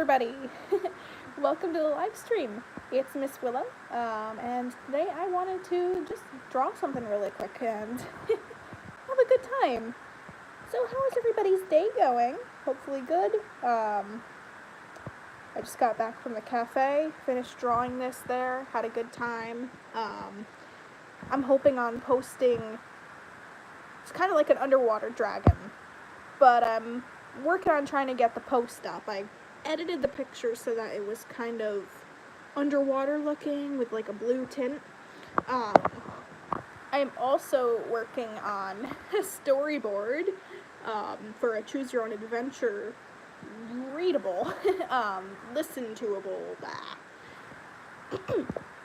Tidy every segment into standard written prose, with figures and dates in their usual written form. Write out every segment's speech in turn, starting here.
everybody! Welcome to the live stream. It's Miss Willow, and today I wanted to just draw something really quick and have a good time. So how is everybody's day going? Hopefully good. I just got back from the cafe, finished drawing this there, had a good time. I'm hoping on posting, it's kind of like an underwater dragon, but I'm working on trying to get the post up. I edited the picture so that it was kind of underwater looking with like a blue tint. I am also working on a storyboard for a choose your own adventure readable, listen-toable.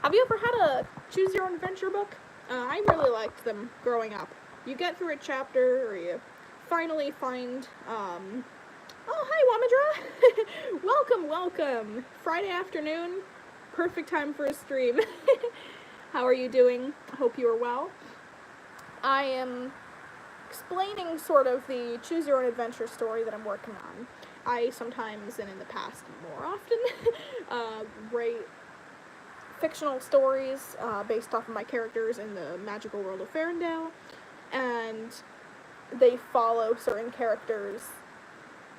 Have you ever had a choose your own adventure book? I really liked them growing up. You get through a chapter or you finally find, oh, hi, Wamadra! Welcome! Friday afternoon, perfect time for a stream. How are you doing? I hope you are well. I am explaining sort of the choose your own adventure story that I'm working on. I sometimes, and in the past more often, write fictional stories based off of my characters in the magical world of Ferndale, and they follow certain characters'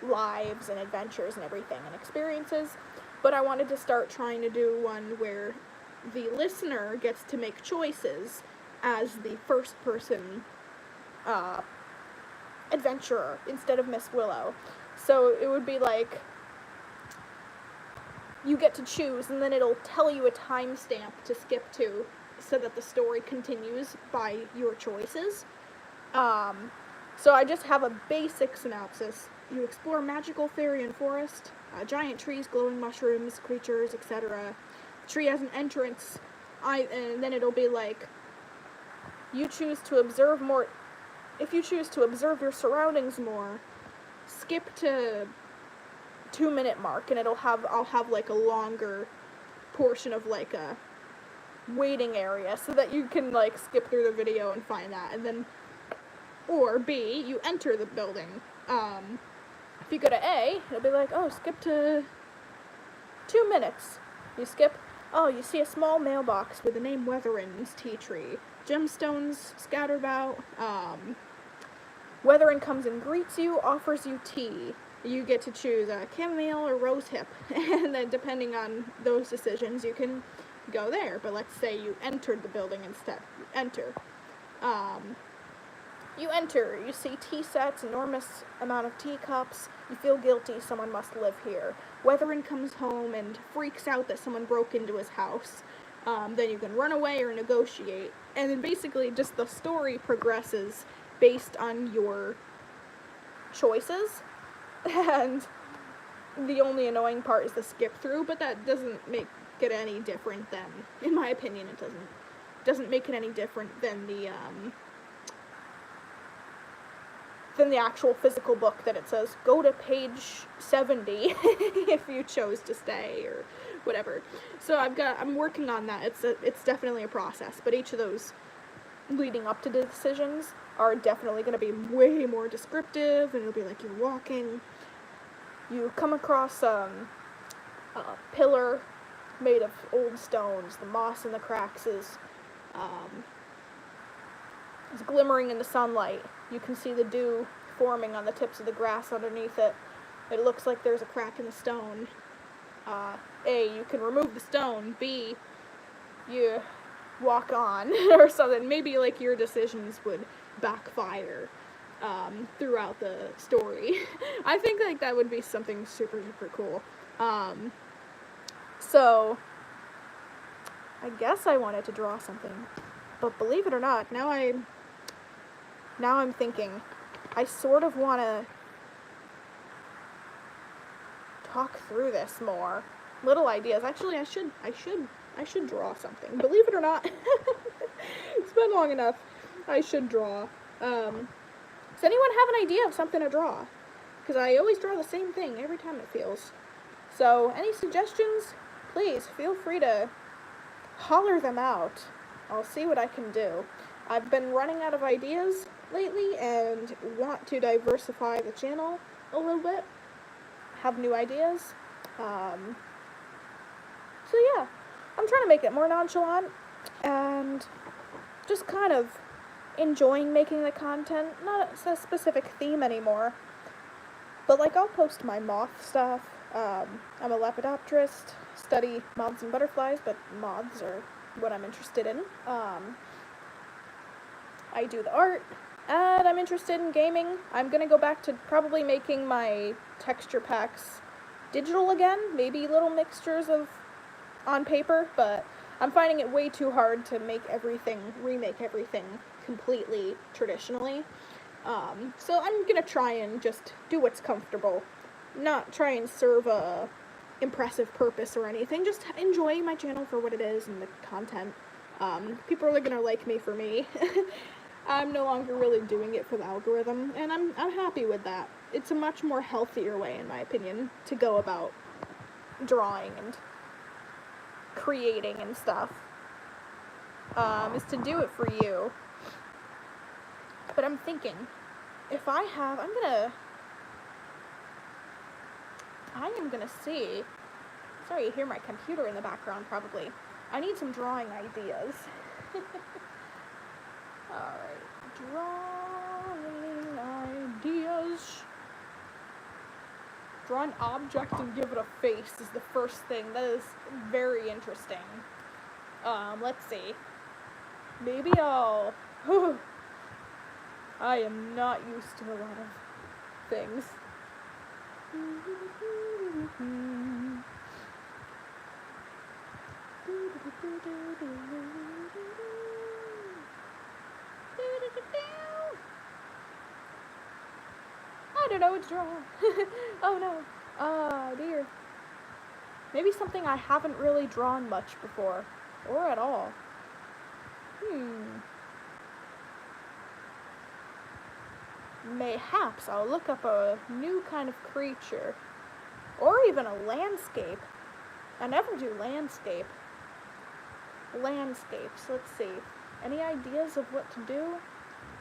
lives and adventures and everything and experiences, but I wanted to start trying to do one where the listener gets to make choices as the first person adventurer instead of Miss Willow. So it would be like you get to choose and then it'll tell you a timestamp to skip to so that the story continues by your choices. So I just have a basic synopsis. You explore magical fairy and forest, giant trees, glowing mushrooms, creatures, etc. The tree has an entrance, and then it'll be like, you choose to observe more. If you choose to observe your surroundings more, skip to 2-minute mark, and I'll have like a longer portion of like a waiting area so that you can like skip through the video and find that, and then. Or B, you enter the building. If you go to A, it'll be like, oh, skip to 2 minutes. You skip, oh, you see a small mailbox with the name Weatherin's tea tree. Gemstones scattered about. Weatherin comes and greets you, offers you tea. You get to choose a chamomile or rosehip. And then depending on those decisions, you can go there. But let's say you entered the building instead. You enter. You enter, you see tea sets, enormous amount of teacups, you feel guilty, someone must live here. Weatherin comes home and freaks out that someone broke into his house. Then you can run away or negotiate. And then basically just the story progresses based on your choices. And the only annoying part is the skip through, but that doesn't make it any different than, in my opinion, it doesn't make it any different than the actual physical book that it says, go to page 70 if you chose to stay or whatever. So I'm working on that. It's definitely a process, but each of those leading up to the decisions are definitely going to be way more descriptive, and it'll be like you're walking, you come across a pillar made of old stones, the moss in the cracks is glimmering in the sunlight. You can see the dew forming on the tips of the grass underneath it. It looks like there's a crack in the stone. A, you can remove the stone. B, you walk on or something. Maybe like your decisions would backfire throughout the story. I think like that would be something super, super cool. So I guess I wanted to draw something, but believe it or not, now I'm thinking, I sort of want to talk through this more. Little ideas. Actually, I should draw something. Believe it or not, it's been long enough. I should draw. Does anyone have an idea of something to draw? Because I always draw the same thing every time it feels. So, any suggestions? Please, feel free to holler them out. I'll see what I can do. I've been running out of ideas lately and want to diversify the channel a little bit, have new ideas. So yeah, I'm trying to make it more nonchalant and just kind of enjoying making the content. Not a specific theme anymore, but like I'll post my moth stuff. I'm a lepidopterist, study moths and butterflies, but moths are what I'm interested in. I do the art, and I'm interested in gaming. I'm gonna go back to probably making my texture packs digital again, maybe little mixtures of on paper, but I'm finding it way too hard to remake everything completely traditionally. So I'm gonna try and just do what's comfortable, not try and serve a impressive purpose or anything, just enjoy my channel for what it is and the content. People are gonna like me for me. I'm no longer really doing it for the algorithm, and I'm happy with that. It's a much more healthier way, in my opinion, to go about drawing and creating and stuff, is to do it for you. But I'm thinking, if I have, I am gonna see, sorry you hear my computer in the background probably. I need some drawing ideas. Alright, drawing ideas. Draw an object and give it a face is the first thing. That is very interesting. Let's see. Maybe I'll... I am not used to a lot of things. I don't know what to draw. Oh no. Dear. Maybe something I haven't really drawn much before. Or at all. Mayhaps I'll look up a new kind of creature. Or even a landscape. I never do landscape. Landscapes, let's see. Any ideas of what to do?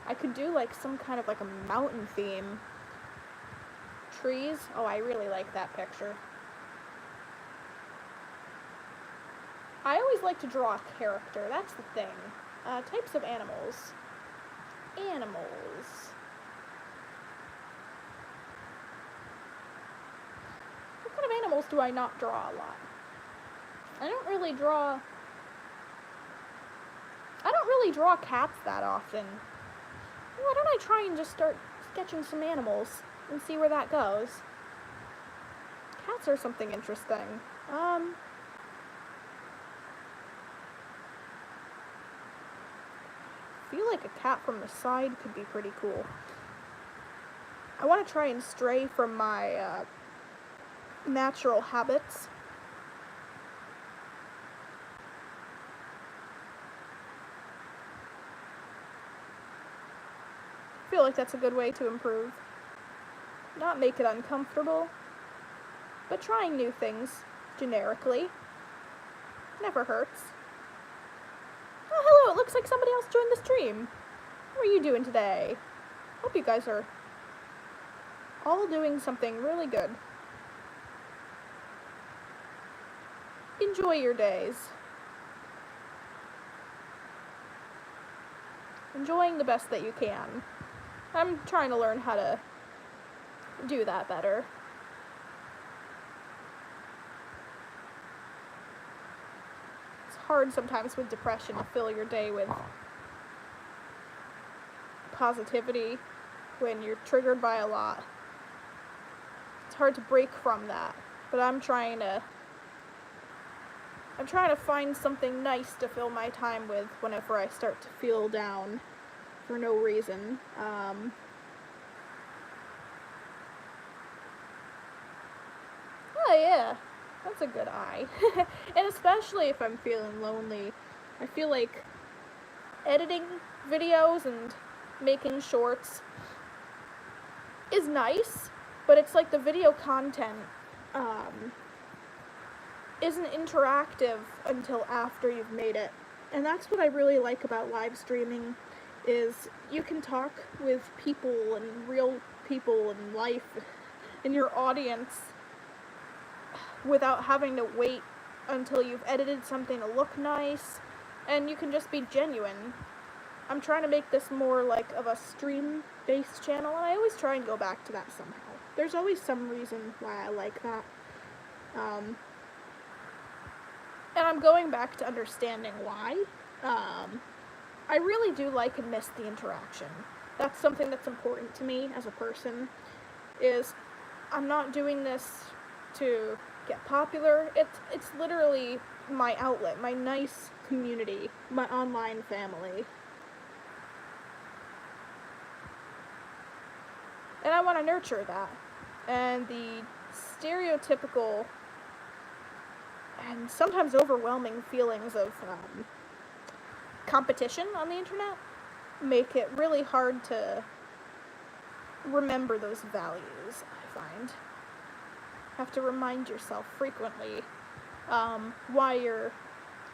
I could do like some kind of like a mountain theme. Trees? Oh, I really like that picture. I always like to draw a character, that's the thing. Types of animals. Animals. What kind of animals do I not draw a lot? I don't really draw cats that often. Why don't I try and just start sketching some animals and see where that goes? Cats are something interesting. I feel like a cat from the side could be pretty cool. I want to try and stray from my natural habits. I feel like that's a good way to improve. Not make it uncomfortable, but trying new things generically never hurts. Oh, hello, it looks like somebody else joined the stream. How are you doing today? Hope you guys are all doing something really good. Enjoy your days. Enjoying the best that you can. I'm trying to learn how to do that better. It's hard sometimes with depression to fill your day with positivity when you're triggered by a lot. It's hard to break from that, but I'm trying to find something nice to fill my time with whenever I start to feel down for no reason. Oh yeah, that's a good eye. And especially if I'm feeling lonely, I feel like editing videos and making shorts is nice, but it's like the video content isn't interactive until after you've made it. And that's what I really like about live streaming, is you can talk with people and real people in life in your audience without having to wait until you've edited something to look nice, and you can just be genuine. I'm trying to make this more like of a stream-based channel, and I always try and go back to that somehow. There's always some reason why I like that. And I'm going back to understanding why. I really do like and miss the interaction. That's something that's important to me as a person, is I'm not doing this to get popular. It's literally my outlet, my nice community, my online family. And I want to nurture that. And the stereotypical and sometimes overwhelming feelings of competition on the internet make it really hard to remember those values, I find. You have to remind yourself frequently why you're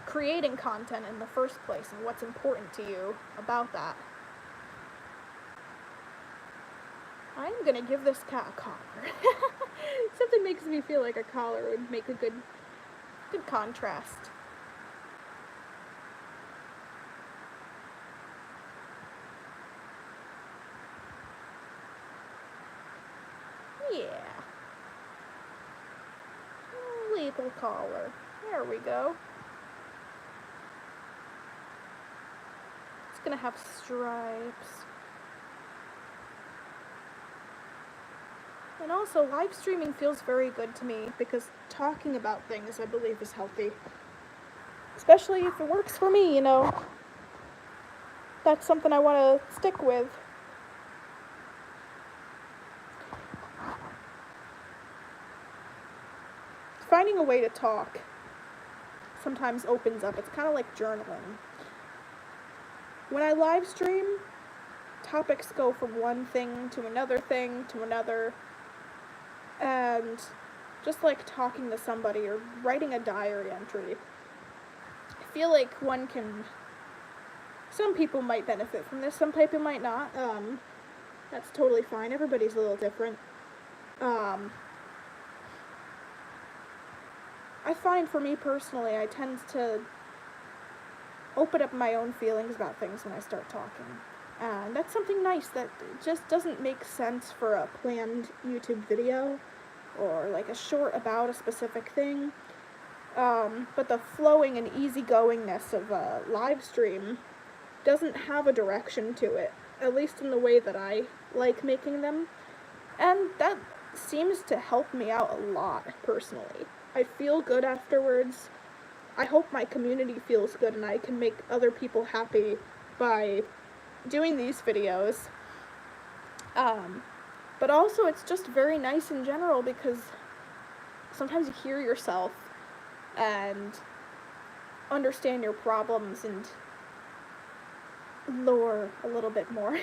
creating content in the first place and what's important to you about that. I'm gonna give this cat a collar. Something makes me feel like a collar would make a good contrast. Yeah. Legal collar. There we go. It's gonna have stripes. And also, live streaming feels very good to me because talking about things, I believe, is healthy. Especially if it works for me, you know. That's something I want to stick with. Finding a way to talk sometimes opens up. It's kind of like journaling. When I live stream, topics go from one thing to another thing to another. And just like talking to somebody or writing a diary entry, I feel like some people might benefit from this, some people might not. That's totally fine. Everybody's a little different. I find for me personally, I tend to open up my own feelings about things when I start talking. And that's something nice that just doesn't make sense for a planned YouTube video or like a short about a specific thing. But the flowing and easygoingness of a live stream doesn't have a direction to it, at least in the way that I like making them. And that seems to help me out a lot, personally. I feel good afterwards. I hope my community feels good and I can make other people happy by doing these videos. But also it's just very nice in general because sometimes you hear yourself and understand your problems and lore a little bit more.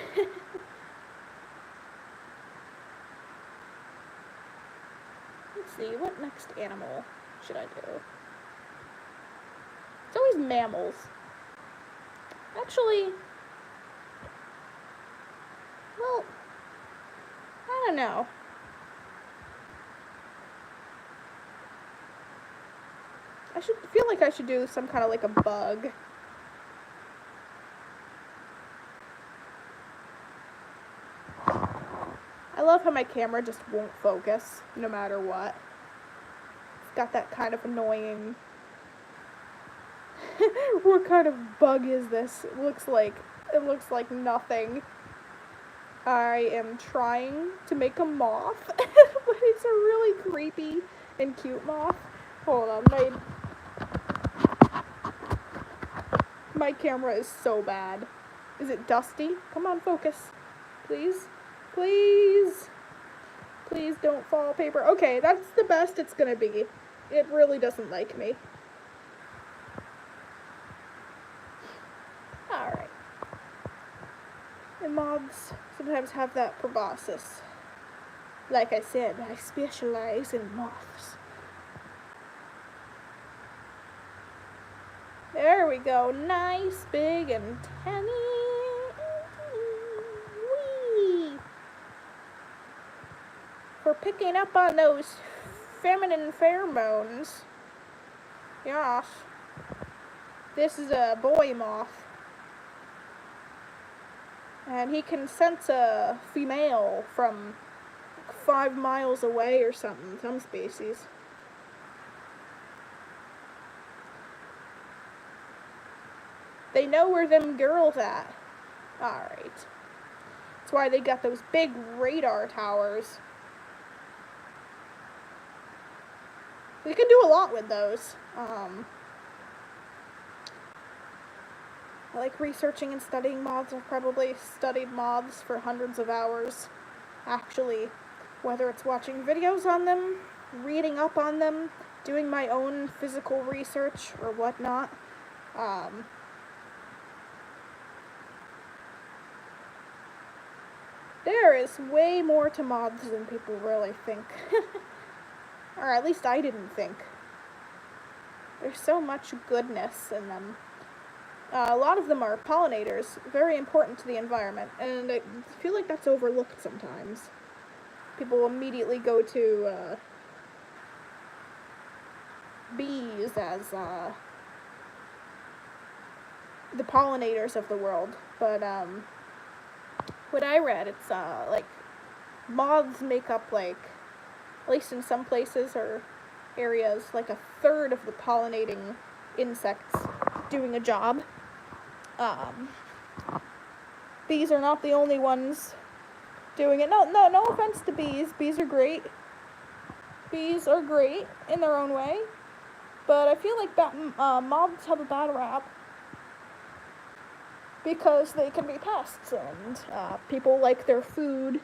Let's see, what next animal should I do? It's always mammals. Actually, well, I don't know. Feel like I should do some kind of like a bug. I love how my camera just won't focus no matter what. It's got that kind of annoying... What kind of bug is this? It looks like nothing. I am trying to make a moth, but it's a really creepy and cute moth. Hold on, my camera is so bad. Is it dusty? Come on, focus. Please? Please? Please don't fall paper. Okay, that's the best it's gonna be. It really doesn't like me. Alright. And moths sometimes have that proboscis. Like I said, I specialize in moths. There we go. Nice, big, and tiny. Whee! For picking up on those feminine pheromones. Yes. This is a boy moth. And he can sense a female from 5 miles away or something, some species. They know where them girls at. Alright. That's why they got those big radar towers. We can do a lot with those. I like researching and studying moths. I've probably studied moths for hundreds of hours, actually, whether it's watching videos on them, reading up on them, doing my own physical research, or whatnot. There is way more to moths than people really think. Or at least I didn't think. There's so much goodness in them. A lot of them are pollinators, very important to the environment, and I feel like that's overlooked sometimes. People immediately go to bees as the pollinators of the world, but what I read, it's like moths make up, like, at least in some places or areas, like a third of the pollinating insects doing a job. Bees are not the only ones doing it. No offense to bees. Bees are great. Bees are great in their own way. But I feel like moths have a bad rap because they can be pests, and people like their food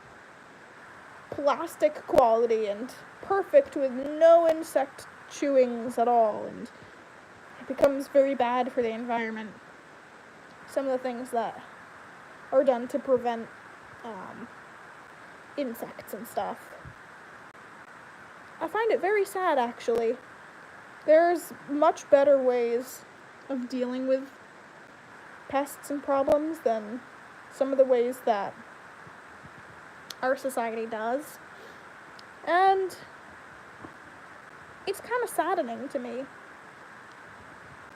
plastic quality and perfect with no insect chewings at all, and it becomes very bad for the environment. Some of the things that are done to prevent insects and stuff. I find it very sad, actually. There's much better ways of dealing with pests and problems than some of the ways that our society does. And it's kind of saddening to me.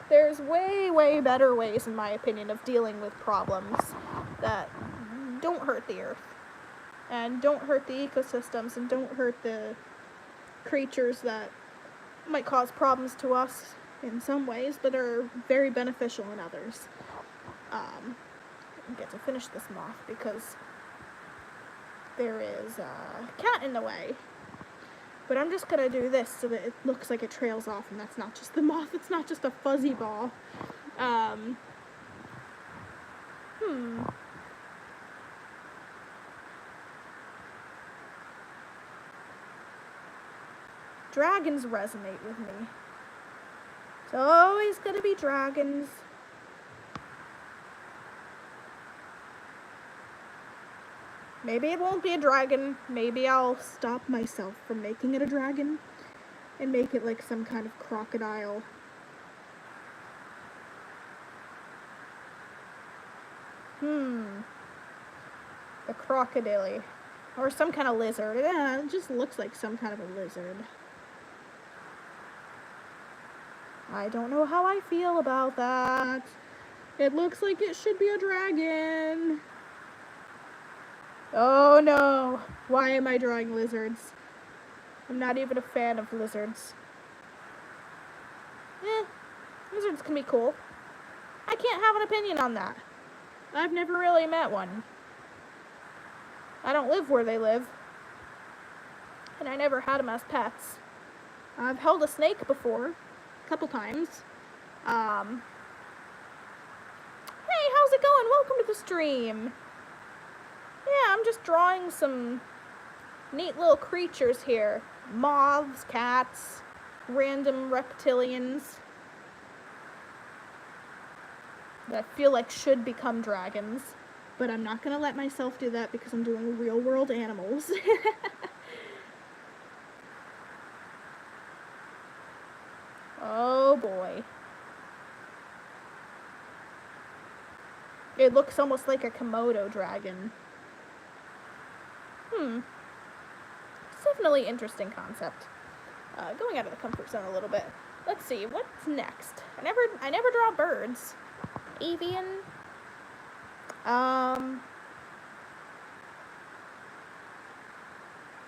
There's way, way better ways, in my opinion, of dealing with problems that don't hurt the earth, and don't hurt the ecosystems, and don't hurt the creatures that might cause problems to us in some ways, but are very beneficial in others. I get to finish this moth because there is a cat in the way. But I'm just gonna do this so that it looks like it trails off, and that's not just the moth, it's not just a fuzzy ball. Dragons resonate with me. It's always gonna be dragons. Maybe it won't be a dragon. Maybe I'll stop myself from making it a dragon and make it like some kind of crocodile. A crocodile. Or some kind of lizard. Yeah, it just looks like some kind of a lizard. I don't know how I feel about that. It looks like it should be a dragon. Oh no, why am I drawing lizards? I'm not even a fan of lizards. Lizards can be cool. I can't have an opinion on that. I've never really met one. I don't live where they live. And I never had them as pets. I've held a snake before, a couple times. Hey, how's it going? Welcome to the stream. Yeah, I'm just drawing some neat little creatures here. Moths, cats, random reptilians that I feel like should become dragons. But I'm not gonna let myself do that because I'm doing real world animals. Oh boy. It looks almost like a Komodo dragon. It's definitely an interesting concept. going out of the comfort zone a little bit. Let's see, what's next? I never draw birds. Avian.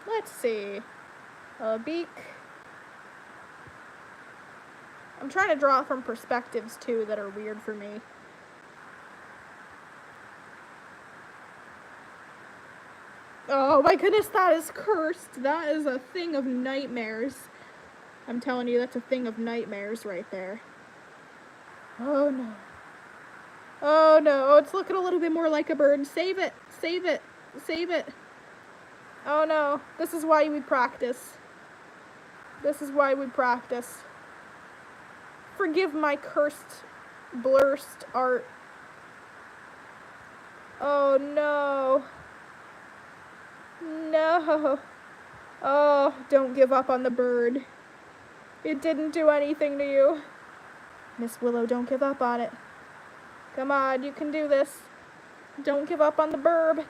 Let's see. A beak. I'm trying to draw from perspectives too that are weird for me. Oh my goodness, that is cursed. That is a thing of nightmares. I'm telling you, that's a thing of nightmares right there. Oh no. Oh no, it's looking a little bit more like a bird. Save it, save it, save it. Oh no, this is why we practice. This is why we practice. Forgive my cursed, blurst art. Oh no. No. Oh, don't give up on the bird. It didn't do anything to you. Miss Willow, don't give up on it. Come on, you can do this. Don't give up on the burb.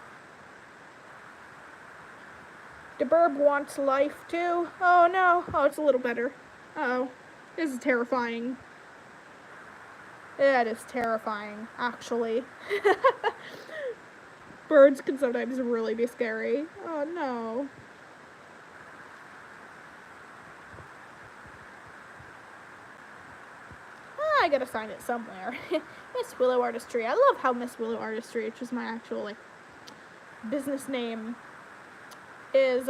The burb wants life too. Oh no. Oh, it's a little better. Uh-oh. This is terrifying. It is terrifying, actually. Birds can sometimes really be scary. Oh no. I gotta sign it somewhere. Miss Willow Artistry. I love how Miss Willow Artistry, which is my actual, like, business name, is,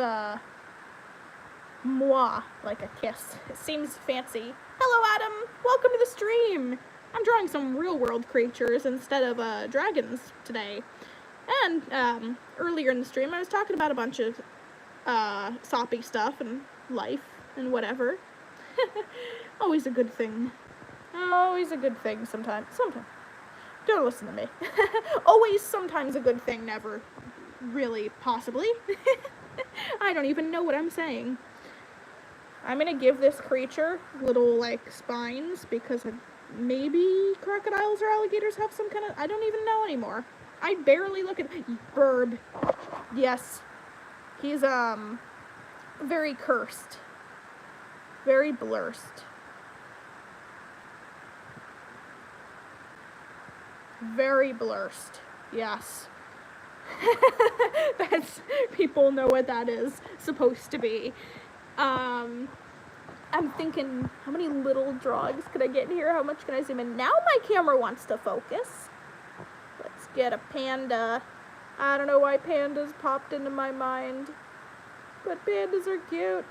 moi, like a kiss. It seems fancy. Hello, Adam. Welcome to the stream. I'm drawing some real-world creatures instead of, dragons today. And, earlier in the stream, I was talking about a bunch of, soppy stuff and life and whatever. Always a good thing. Always a good thing sometimes. Sometimes. Don't listen to me. Always sometimes a good thing, never really, possibly. I don't even know what I'm saying. I'm gonna give this creature little, like, spines because maybe crocodiles or alligators have some kind of... I don't even know anymore. I barely look at... Burb. Yes. He's, very cursed. Very blurst. Very blurst. Yes. That's... People know what that is supposed to be. I'm thinking, how many little drawings could I get in here? How much can I zoom in? Now my camera wants to focus. Let's get a panda. I don't know why pandas popped into my mind. But pandas are cute.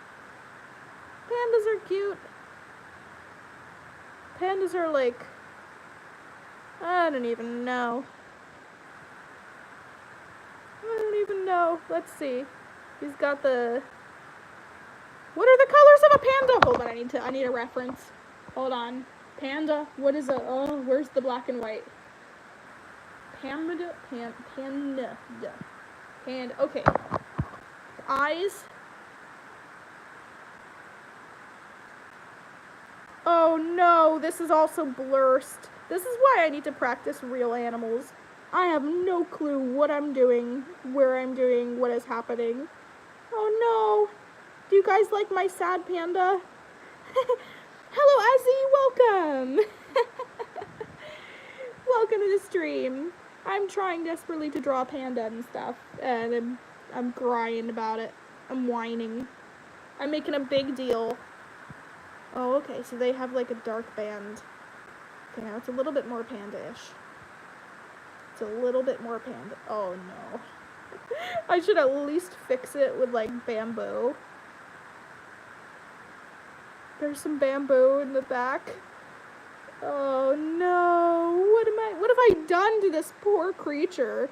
Pandas are cute. Pandas are like... I don't even know. I don't even know. Let's see. He's got the... What are the colors of a panda? Hold on, I need a reference. Hold on. Panda. What is it? Oh, where's the black and white? Panda. Okay. Eyes. Oh no, this is also blurst. This is why I need to practice real animals. I have no clue what I'm doing, where I'm doing, what is happening. Oh no. Do you guys like my sad panda? Hello, Azzy, welcome! Welcome to the stream. I'm trying desperately to draw a panda and stuff, and I'm crying about it. I'm whining. I'm making a big deal. Oh, okay, so they have like a dark band. Okay, now it's a little bit more panda-ish. It's a little bit more panda. Oh no. I should at least fix it with like bamboo. There's some bamboo in the back. Oh no. What have I done to this poor creature?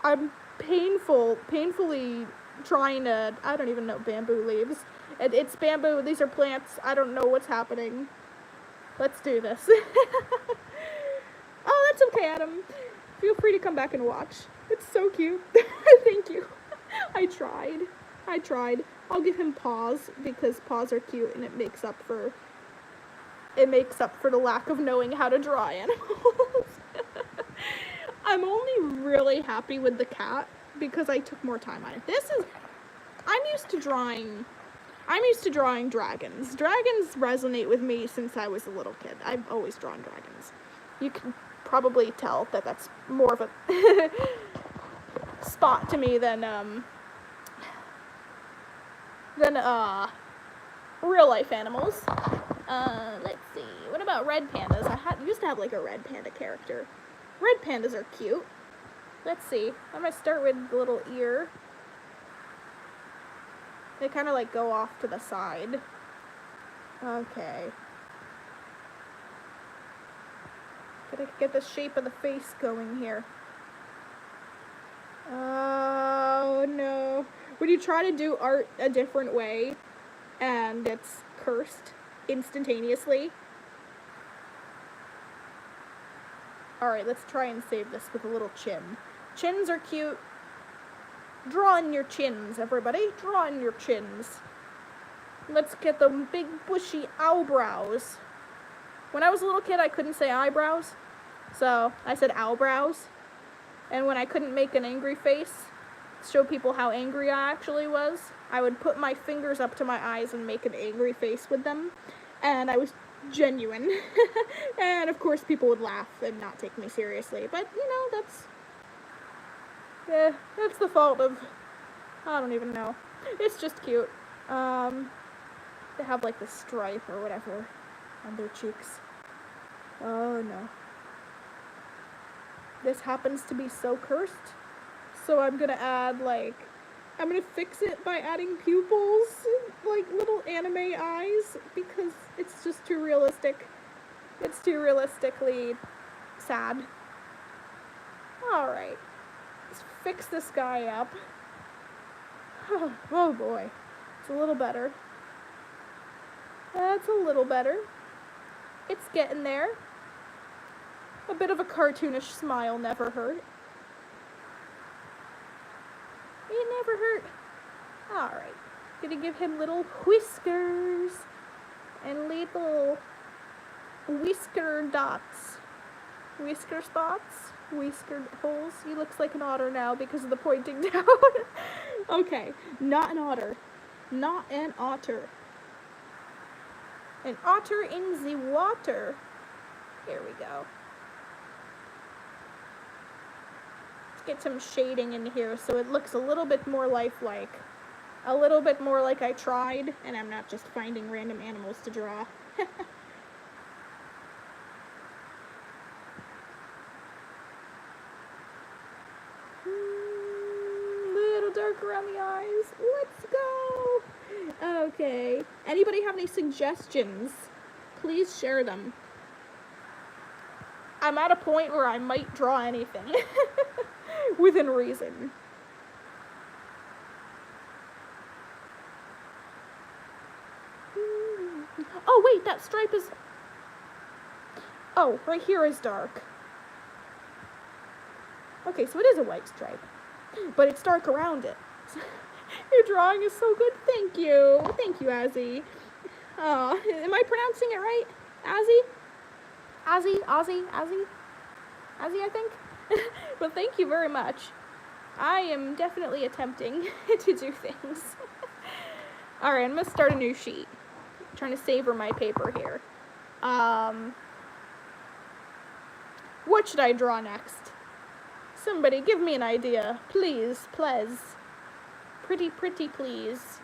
I'm painfully trying to, I don't even know, bamboo leaves. It's bamboo, these are plants, I don't know what's happening. Let's do this. Oh, that's okay, Adam. Feel free to come back and watch. It's so cute. Thank you. I tried. I'll give him paws because paws are cute and it makes up for the lack of knowing how to draw animals. I'm only really happy with the cat because I took more time on it. I'm used to drawing I'm used to drawing dragons. Dragons resonate with me since I was a little kid. I've always drawn dragons. You can probably tell that that's more of a spot to me than real life animals. Let's see. What about red pandas? I used to have like a red panda character. Red pandas are cute. Let's see. I'm gonna start with the little ear. They kind of like go off to the side. Okay. Gotta get the shape of the face going here. Oh no. When you try to do art a different way and it's cursed instantaneously. Alright, let's try and save this with a little chin. Chins are cute. Draw in your chins, everybody. Draw in your chins. Let's get the big bushy eyebrows. When I was a little kid, I couldn't say eyebrows, so I said eyebrows. And when I couldn't make an angry face, to show people how angry I actually was, I would put my fingers up to my eyes and make an angry face with them. And I was genuine. And of course people would laugh and not take me seriously. But, you know, that's the fault of, I don't even know. It's just cute. They have like the stripe or whatever on their cheeks. Oh no. This happens to be so cursed. So I'm gonna add I'm gonna fix it by adding pupils, like little anime eyes, because it's just too realistic. It's too realistically sad. Alright. Let's fix this guy up. Oh boy. It's a little better. That's a little better. It's getting there. A bit of a cartoonish smile never hurt. It never hurt. Alright. Gonna give him little whiskers. And little whisker dots. Whisker spots? Whisker holes? He looks like an otter now because of the pointing down. Okay. Not an otter. Not an otter. An otter in the water. Here we go. Let's get some shading in here so it looks a little bit more lifelike. A little bit more like I tried, and I'm not just finding random animals to draw. Little dark around the eyes. Let's go! Okay. Anybody have any suggestions? Please share them. I'm at a point where I might draw anything. Within reason. Oh wait, that stripe is... Oh, right here is dark. Okay, so it is a white stripe. But it's dark around it. Your drawing is so good. Thank you. Thank you, Azzy. Am I pronouncing it right? Azzy, I think. But thank you very much. I am definitely attempting to do things. Alright, I'm going to start a new sheet. I'm trying to savor my paper here. What should I draw next? Somebody give me an idea. Please, please. Pretty, please.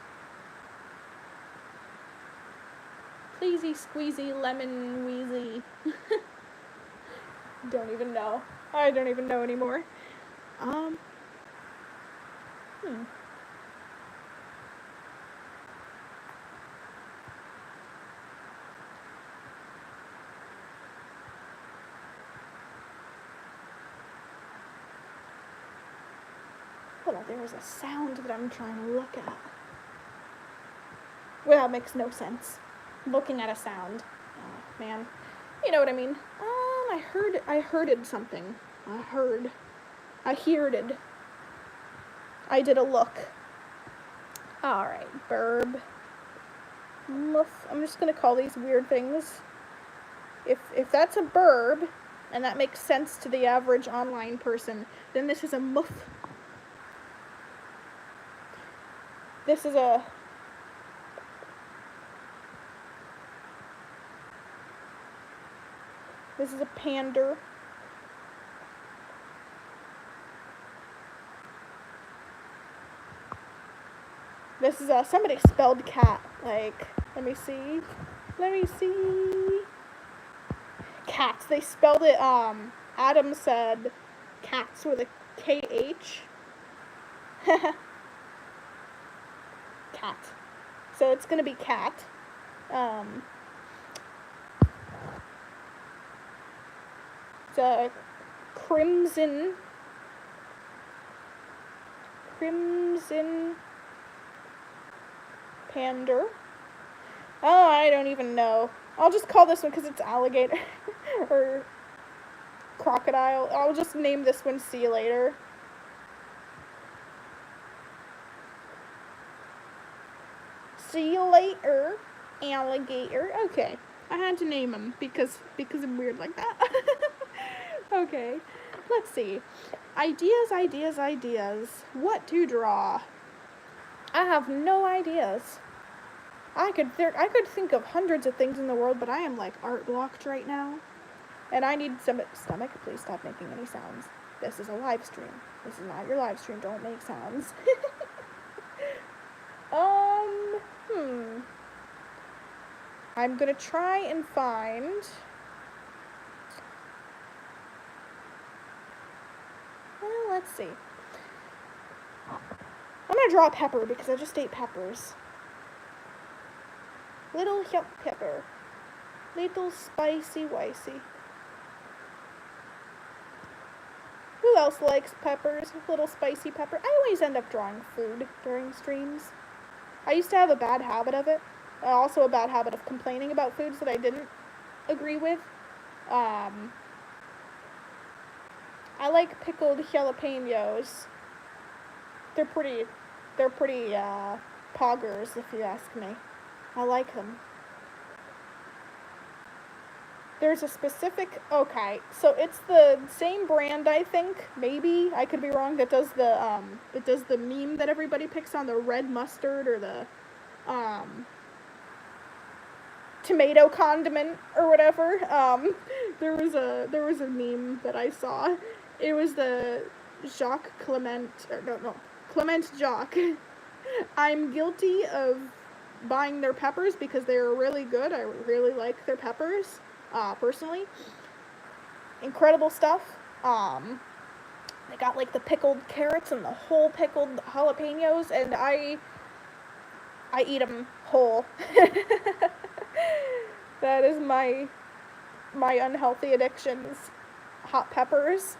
Pleasey, squeezy, lemon, wheezy. Don't even know. I don't even know anymore. Hold on, there's a sound that I'm trying to look at. Well, that makes no sense. Looking at a sound. Oh, man. You know what I mean. I hearded something. I hearded. I did a look. Alright, burb. Muff. I'm just gonna call these weird things. If that's a burb, and that makes sense to the average online person, then this is a muff. This is a This is a pander. This is somebody spelled cat. Like, let me see. Cats. They spelled it. Adam said cats with a KH. Cat. So it's gonna be cat. It's a crimson pander. Oh, I don't even know. I'll just call this one because it's alligator or crocodile. I'll just name this one see you later. See you later, alligator. Okay. I had to name him because I'm weird like that. Okay. Let's see. Ideas. What to draw? I have no ideas. I could think of hundreds of things in the world, but I am like art blocked right now. And I need some stomach. Please stop making any sounds. This is a live stream. This is not your live stream. Don't make sounds. I'm gonna try and find. Well, let's see. I'm gonna draw a pepper because I just ate peppers. Little pepper. Little spicy wicey. Who else likes peppers? Little spicy pepper. I always end up drawing food during streams. I used to have a bad habit of it. Also a bad habit of complaining about foods that I didn't agree with. I like pickled jalapenos. They're pretty poggers, if you ask me. I like them. There's a specific, okay, so it's the same brand, I think, maybe, I could be wrong, that does the meme that everybody picks on, the red mustard or the, tomato condiment or whatever. There was a meme that I saw. It was the Clement Jacques. I'm guilty of buying their peppers because they're really good. I really like their peppers, personally. Incredible stuff. They got like the pickled carrots and the whole pickled jalapenos, and I eat them whole. That is my unhealthy addictions. Hot peppers.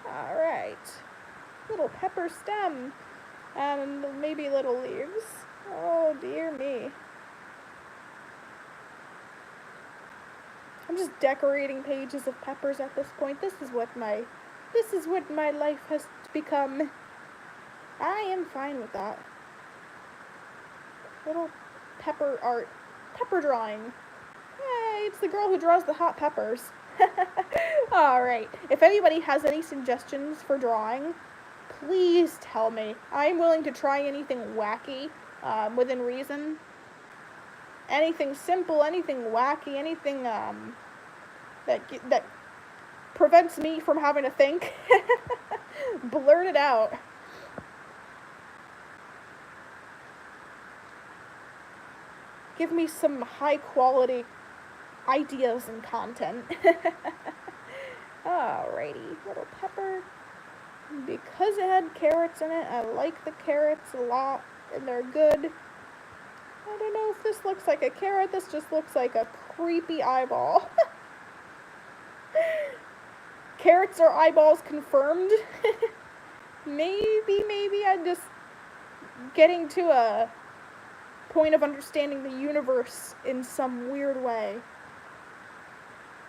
Alright. Little pepper stem. And maybe little leaves. Oh dear me. I'm just decorating pages of peppers at this point. This is what my life has become. I am fine with that. Little pepper art. Pepper drawing. Hey, it's the girl who draws the hot peppers. Alright. If anybody has any suggestions for drawing, please tell me. I'm willing to try anything wacky, within reason. Anything simple, anything wacky, anything, that prevents me from having to think. Blurt it out. Give me some high quality ideas and content. Alrighty, little pepper. Because it had carrots in it, I like the carrots a lot, and they're good. I don't know if this looks like a carrot, this just looks like a creepy eyeball. Carrots or eyeballs confirmed. Maybe I'm just getting to a point of understanding the universe in some weird way.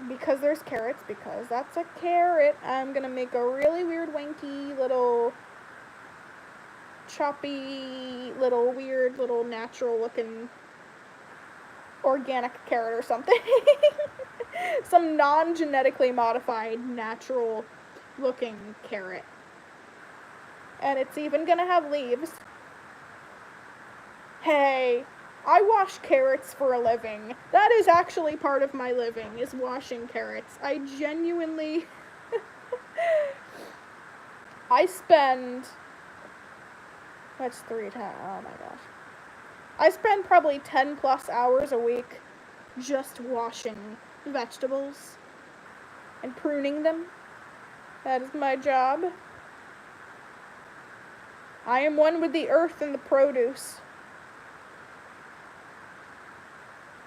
Because there's carrots, because that's a carrot, I'm gonna make a really weird, wanky, little, choppy, little, weird, little, natural-looking, organic carrot or something. Some non-genetically modified, natural-looking carrot. And it's even gonna have leaves. Hey, I wash carrots for a living. That is actually part of my living, is washing carrots. I genuinely... I spend... That's 3 times. Oh my gosh. I spend probably 10 plus hours a week just washing vegetables and pruning them. That is my job. I am one with the earth and the produce.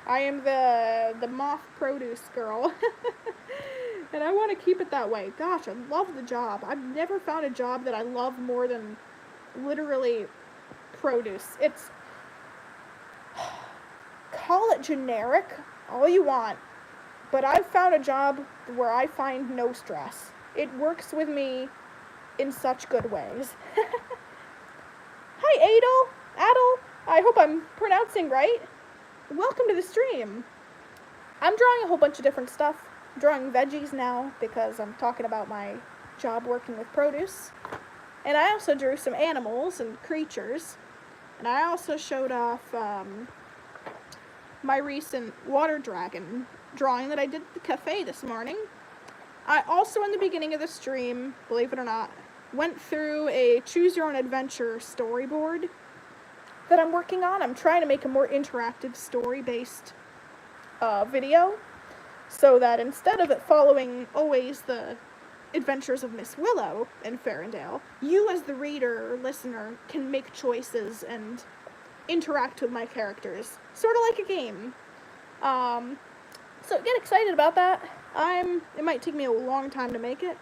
I am the moth produce girl. And I want to keep it that way. Gosh, I love the job. I've never found a job that I love more than literally produce. It's... Call it generic all you want, but I've found a job where I find no stress. It works with me in such good ways. Hi, Adel. I hope I'm pronouncing right. Welcome to the stream. I'm drawing a whole bunch of different stuff. I'm drawing veggies now because I'm talking about my job working with produce. And I also drew some animals and creatures. And I also showed off my recent water dragon drawing that I did at the cafe this morning. I also, in the beginning of the stream, believe it or not, went through a choose your own adventure storyboard that I'm working on. I'm trying to make a more interactive story-based video so that instead of it following always the adventures of Miss Willow and Ferndale, you as the reader or listener can make choices and interact with my characters, sort of like a game. So get excited about that. It might take me a long time to make it,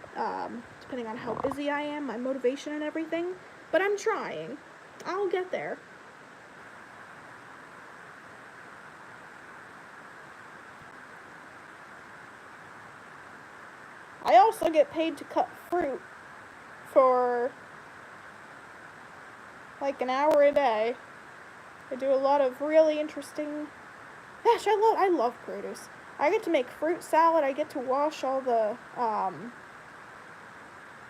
depending on how busy I am, my motivation and everything, but I'm trying. I'll get there. I also get paid to cut fruit for like an hour a day. I do a lot of really interesting... Gosh, I love produce. I get to make fruit salad. I get to wash all the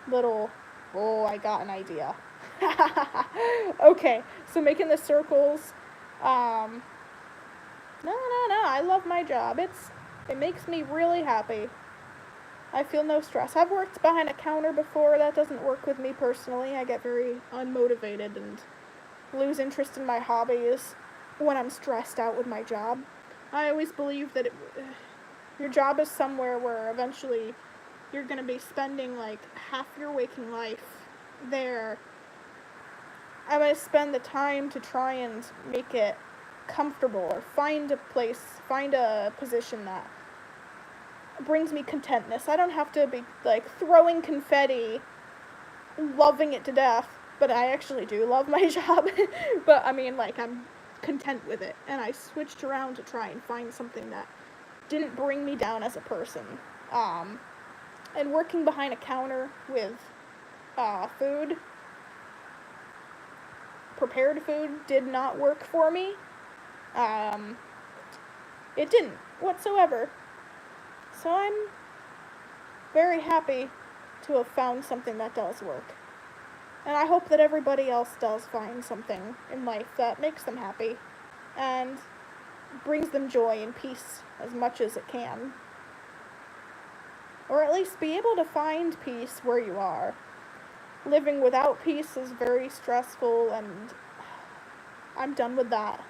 little... Oh, I got an idea. Okay, so making the circles. No. I love my job. It makes me really happy. I feel no stress. I've worked behind a counter before. That doesn't work with me personally. I get very unmotivated and lose interest in my hobbies when I'm stressed out with my job. I always believe that your job is somewhere where eventually you're going to be spending like half your waking life there. I'm going to spend the time to try and make it comfortable or find a position that brings me contentness. I don't have to be like throwing confetti, loving it to death, but I actually do love my job. But I mean, like, I'm content with it, and I switched around to try and find something that didn't bring me down as a person. And working behind a counter with food, prepared food, did not work for me. It didn't whatsoever. So I'm very happy to have found something that does work. And I hope that everybody else does find something in life that makes them happy and brings them joy and peace as much as it can. Or at least be able to find peace where you are. Living without peace is very stressful, and I'm done with that.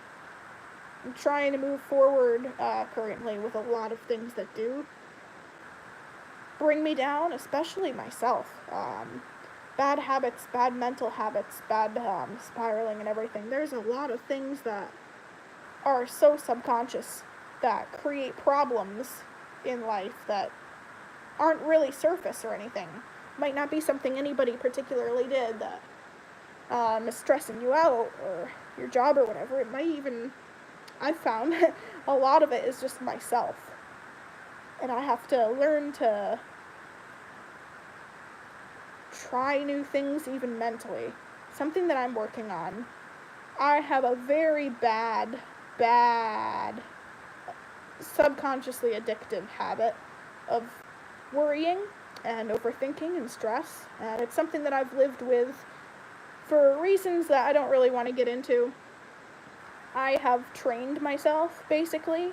I'm trying to move forward currently with a lot of things that do bring me down, especially myself. Bad habits, bad mental habits, bad spiraling and everything. There's a lot of things that are so subconscious that create problems in life that aren't really surface or anything. Might not be something anybody particularly did that is stressing you out or your job or whatever. It might even, I've found, a lot of it is just myself. And I have to learn to try new things even mentally. Something that I'm working on. I have a very bad, subconsciously addictive habit of worrying and overthinking and stress. And it's something that I've lived with for reasons that I don't really want to get into. I have trained myself, basically,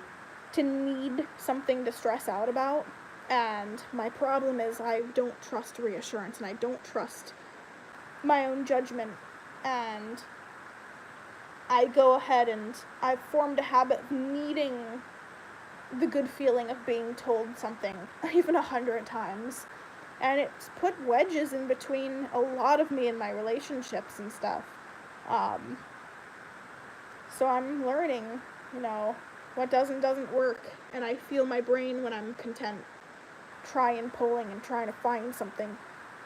to need something to stress out about. And my problem is I don't trust reassurance, and I don't trust my own judgment. And I go ahead and I've formed a habit of needing the good feeling of being told something even 100 times. And it's put wedges in between a lot of me and my relationships and stuff. Um, so I'm learning, what doesn't work. And I feel my brain, when I'm content, trying pulling and trying to find something.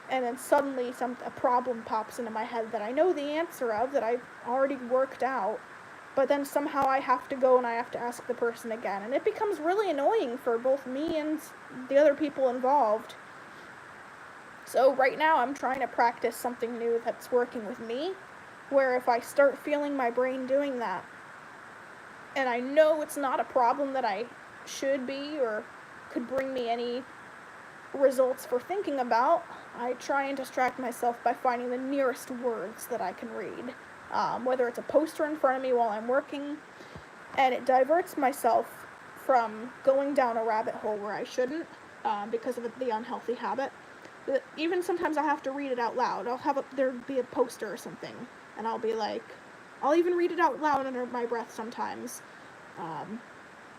And then suddenly a problem pops into my head that I know the answer of, that I've already worked out. But then somehow I have to go and I have to ask the person again. And it becomes really annoying for both me and the other people involved. So right now I'm trying to practice something new that's working with me, where if I start feeling my brain doing that, and I know it's not a problem that I should be or could bring me any results for thinking about, I try and distract myself by finding the nearest words that I can read. Whether it's a poster in front of me while I'm working, and it diverts myself from going down a rabbit hole where I shouldn't, because of the unhealthy habit. Even sometimes I have to read it out loud. There be a poster or something, and I'll be like, I'll even read it out loud under my breath sometimes.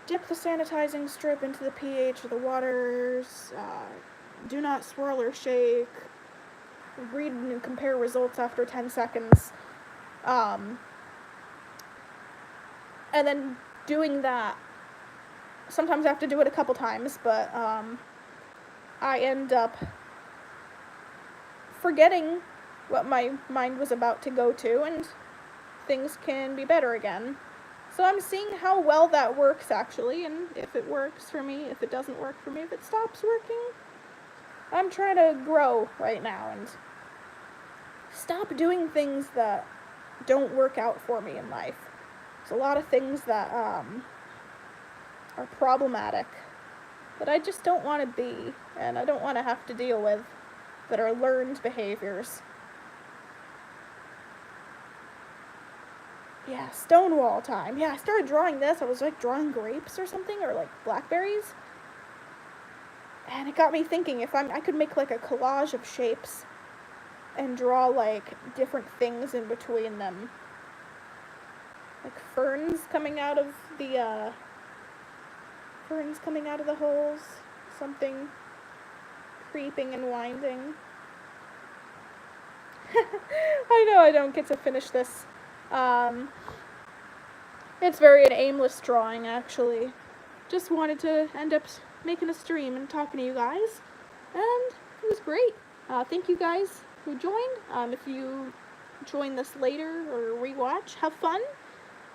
Dip the sanitizing strip into the pH of the waters. Do not swirl or shake. Read and compare results after 10 seconds. And then doing that, sometimes I have to do it a couple times, but I end up forgetting what my mind was about to go to, and things can be better again. So I'm seeing how well that works, actually, and if it works for me, if it doesn't work for me, if it stops working. I'm trying to grow right now and stop doing things that don't work out for me in life. There's a lot of things that are problematic that I just don't want to be, and I don't want to have to deal with, that are learned behaviors. Yeah, Stonewall time. Yeah, I started drawing this. I was drawing grapes or something, or blackberries. And it got me thinking, if I could make a collage of shapes and draw different things in between them. Ferns coming out of the holes, something creeping and winding. I know I don't get to finish this. It's very an aimless drawing, actually. Just wanted to end up making a stream and talking to you guys, and it was great. Thank you guys who joined. If you join this later or rewatch, have fun,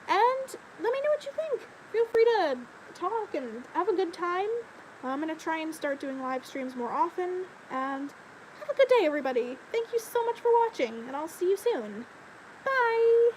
and let me know what you think. Feel free to talk and have a good time. I'm going to try and start doing live streams more often, and have a good day, everybody. Thank you so much for watching, and I'll see you soon. Bye!